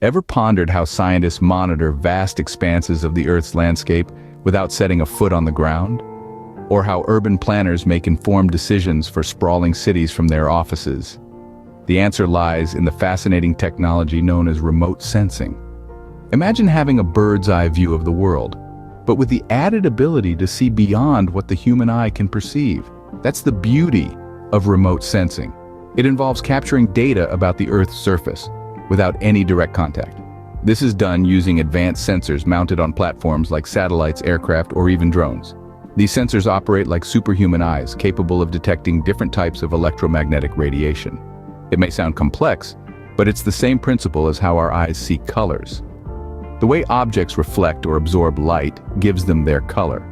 Ever pondered how scientists monitor vast expanses of the Earth's landscape without setting a foot on the ground? Or how urban planners make informed decisions for sprawling cities from their offices? The answer lies in the fascinating technology known as remote sensing. Imagine having a bird's-eye view of the world, but with the added ability to see beyond what the human eye can perceive. That's the beauty of remote sensing. It involves capturing data about the Earth's surface without any direct contact. This is done using advanced sensors mounted on platforms like satellites, aircraft, or even drones. These sensors operate like superhuman eyes, capable of detecting different types of electromagnetic radiation. It may sound complex, but it's the same principle as how our eyes see colors. The way objects reflect or absorb light gives them their color.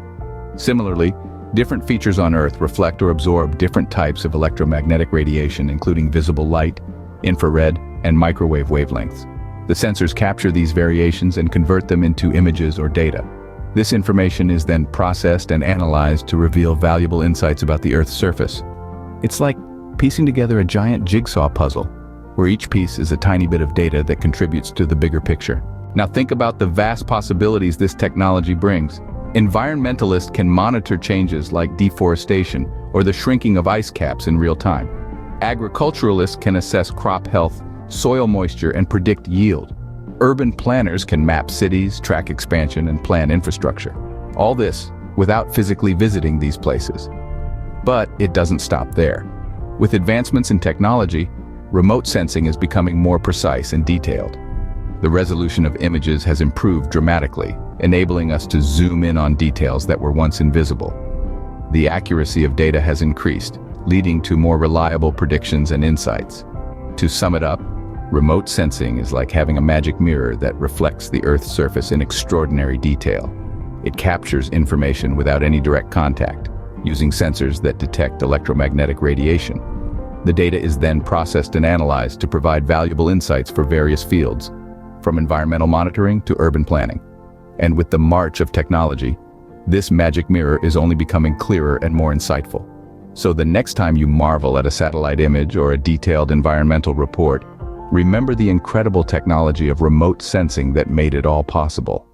Similarly, different features on Earth reflect or absorb different types of electromagnetic radiation, including visible light, infrared, and microwave wavelengths. The sensors capture these variations and convert them into images or data. This information is then processed and analyzed to reveal valuable insights about the Earth's surface. It's like piecing together a giant jigsaw puzzle, where each piece is a tiny bit of data that contributes to the bigger picture. Now think about the vast possibilities this technology brings. Environmentalists can monitor changes like deforestation or the shrinking of ice caps in real time. Agriculturalists can assess crop health, soil moisture, and predict yield. Urban planners can map cities, track expansion, and plan infrastructure. All this without physically visiting these places. But it doesn't stop there. With advancements in technology, remote sensing is becoming more precise and detailed. The resolution of images has improved dramatically, enabling us to zoom in on details that were once invisible. The accuracy of data has increased, leading to more reliable predictions and insights. To sum it up, remote sensing is like having a magic mirror that reflects the Earth's surface in extraordinary detail. It captures information without any direct contact, using sensors that detect electromagnetic radiation. The data is then processed and analyzed to provide valuable insights for various fields, from environmental monitoring to urban planning. And with the march of technology, this magic mirror is only becoming clearer and more insightful. So the next time you marvel at a satellite image or a detailed environmental report, remember the incredible technology of remote sensing that made it all possible.